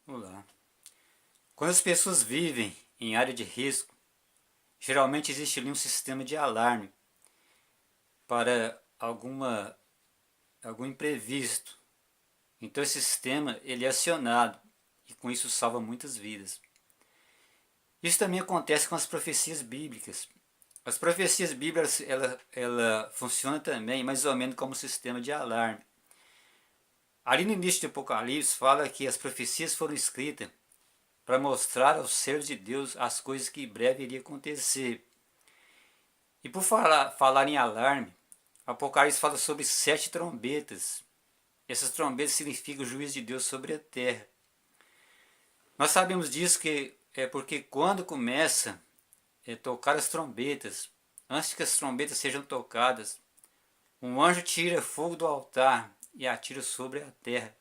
Olá. Quando as pessoas vivem em área de risco, geralmente existe ali um sistema de alarme para algum imprevisto. Então esse sistema ele é acionado e com isso salva muitas vidas. Isso também acontece com as profecias bíblicas. As profecias bíblicas ela funciona também mais ou menos como um sistema de alarme. Ali no início do Apocalipse fala que as profecias foram escritas para mostrar aos servos de Deus as coisas que em breve iriam acontecer. E por falar em alarme, Apocalipse fala sobre 7 trombetas. Essas trombetas significam o juízo de Deus sobre a terra. Nós sabemos disso que é porque quando começa a tocar as trombetas, antes que as trombetas sejam tocadas, um anjo tira fogo do altar e atira sobre a terra.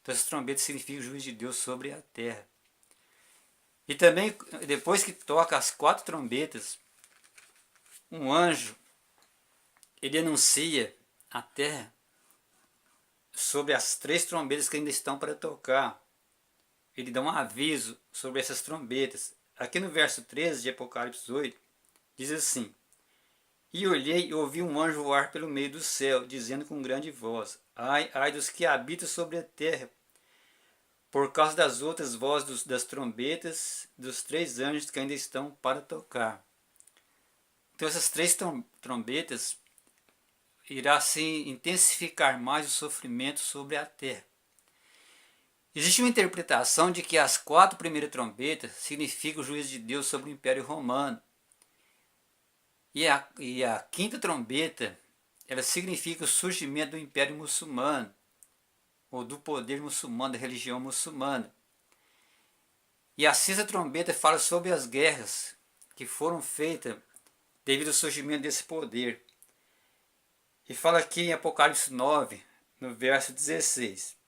Então as trombetas significam o juízo de Deus sobre a terra. E também, depois que toca as 4 trombetas, um anjo ele anuncia a terra sobre as 3 trombetas que ainda estão para tocar. Ele dá um aviso sobre essas trombetas. Aqui no verso 13 de Apocalipse 8, diz assim: E olhei e ouvi um anjo voar pelo meio do céu, dizendo com grande voz: Ai, ai dos que habitam sobre a terra, por causa das outras vozes das trombetas dos 3 anjos que ainda estão para tocar. Então essas 3 trombetas irá se intensificar mais o sofrimento sobre a terra. Existe uma interpretação de que as 4 primeiras trombetas significam o juízo de Deus sobre o Império Romano. E a quinta trombeta, ela significa o surgimento do Império Muçulmano, ou do poder muçulmano, da religião muçulmana. E a sexta trombeta fala sobre as guerras que foram feitas devido ao surgimento desse poder. E fala aqui em Apocalipse 9, no verso 16.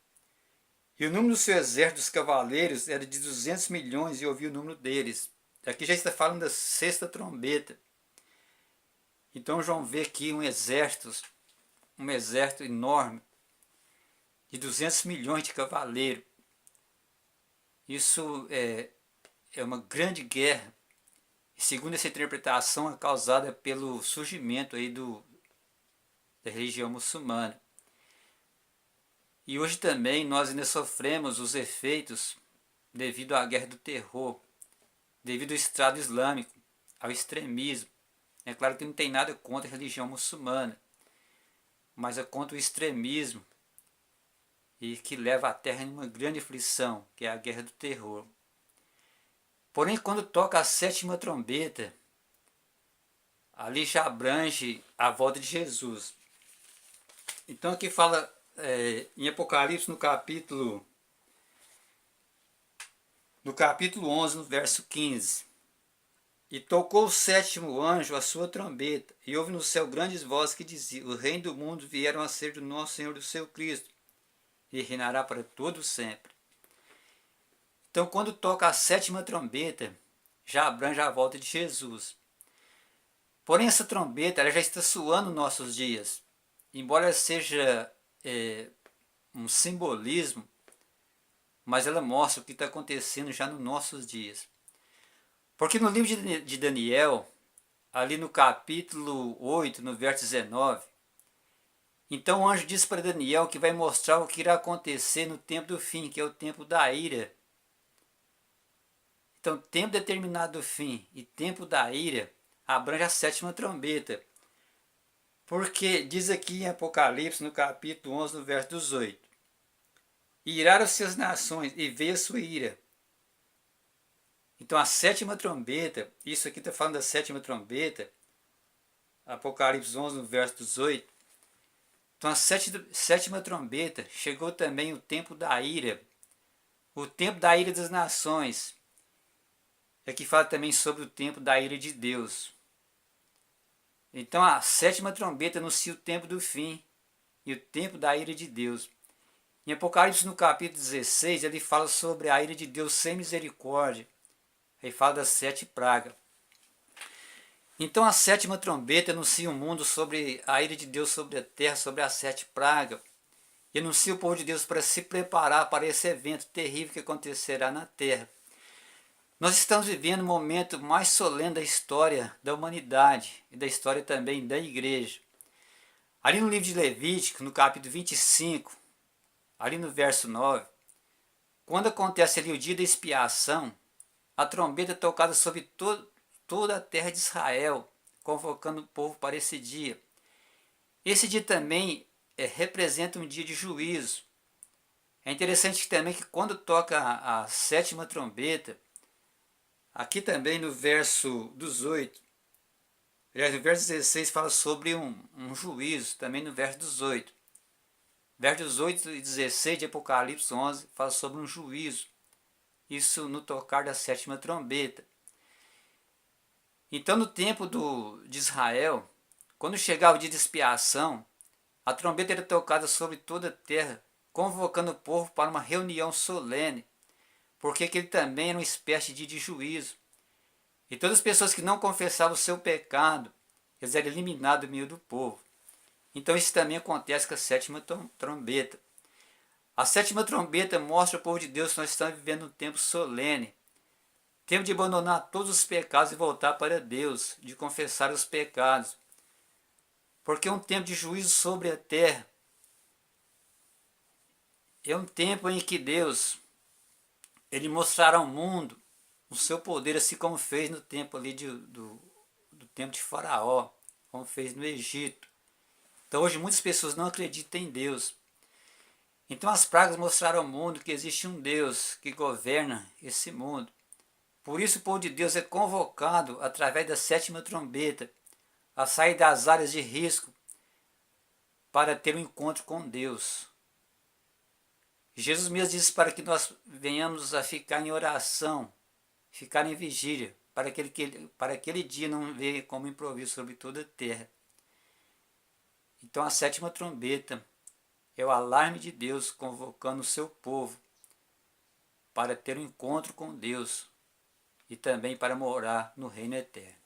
E o número do seu exército dos cavaleiros era de 200 milhões e ouvi o número deles. Aqui já está falando da sexta trombeta. Então João vê aqui um exército enorme de 200 milhões de cavaleiros. Isso é uma grande guerra. E segundo essa interpretação é causada pelo surgimento aí da religião muçulmana. E hoje também nós ainda sofremos os efeitos devido à guerra do terror, devido ao Estado Islâmico, ao extremismo. É claro que não tem nada contra a religião muçulmana, mas é contra o extremismo e que leva a terra em uma grande aflição, que é a guerra do terror. Porém, quando toca a sétima trombeta, ali já abrange a volta de Jesus. Então aqui fala em Apocalipse no capítulo 11, no verso 15. E tocou o sétimo anjo a sua trombeta, e houve no céu grandes vozes que diziam: O reino do mundo vieram a ser do nosso Senhor do seu Cristo, e reinará para todo sempre. Então, quando toca a sétima trombeta, já abrange a volta de Jesus. Porém, essa trombeta ela já está soando nos nossos dias. Embora seja um simbolismo, mas ela mostra o que está acontecendo já nos nossos dias. Porque no livro de Daniel, ali no capítulo 8, no verso 19, então o anjo disse para Daniel que vai mostrar o que irá acontecer no tempo do fim, que é o tempo da ira. Então, tempo determinado do fim e tempo da ira abrange a sétima trombeta. Porque diz aqui em Apocalipse, no capítulo 11, no verso 18: E iraram-se as nações, e veio a sua ira. Então, a sétima trombeta, isso aqui está falando da sétima trombeta, Apocalipse 11, no verso 18. Então, a sétima trombeta, chegou também o tempo da ira, o tempo da ira das nações. Aqui fala também sobre o tempo da ira de Deus. Então a sétima trombeta anuncia o tempo do fim e o tempo da ira de Deus. Em Apocalipse no capítulo 16, ele fala sobre a ira de Deus sem misericórdia. Aí fala das 7 pragas. Então a sétima trombeta anuncia o mundo sobre a ira de Deus sobre a terra, sobre as 7 pragas. e anuncia o povo de Deus para se preparar para esse evento terrível que acontecerá na terra. Nós estamos vivendo o momento mais solene da história da humanidade e da história também da igreja. Ali no livro de Levítico, no capítulo 25, ali no verso 9, quando acontece ali o dia da expiação, a trombeta é tocada sobre toda a terra de Israel, convocando o povo para esse dia. Esse dia também representa um dia de juízo. É interessante também que quando toca a sétima trombeta, aqui também no verso 18, no verso 16 fala sobre um juízo, também no verso 18. Versos 18 e 16 de Apocalipse 11 fala sobre um juízo. Isso no tocar da sétima trombeta. Então no tempo de Israel, quando chegava o dia de expiação, a trombeta era tocada sobre toda a terra, convocando o povo para uma reunião solene, porque aquele também era uma espécie de juízo. E todas as pessoas que não confessavam o seu pecado, eles eram eliminados do meio do povo. Então isso também acontece com a sétima trombeta. A sétima trombeta mostra ao povo de Deus que nós estamos vivendo um tempo solene. Tempo de abandonar todos os pecados e voltar para Deus, de confessar os pecados. Porque é um tempo de juízo sobre a terra. É um tempo em que Deus ele mostrará ao mundo o seu poder, assim como fez no tempo ali do tempo de Faraó, como fez no Egito. Então hoje muitas pessoas não acreditam em Deus. Então as pragas mostraram ao mundo que existe um Deus que governa esse mundo. Por isso o povo de Deus é convocado através da sétima trombeta a sair das áreas de risco para ter um encontro com Deus. Jesus mesmo disse para que nós venhamos a ficar em oração, ficar em vigília, para aquele dia não venha como improviso sobre toda a terra. Então a sétima trombeta é o alarme de Deus convocando o seu povo para ter um encontro com Deus e também para morar no reino eterno.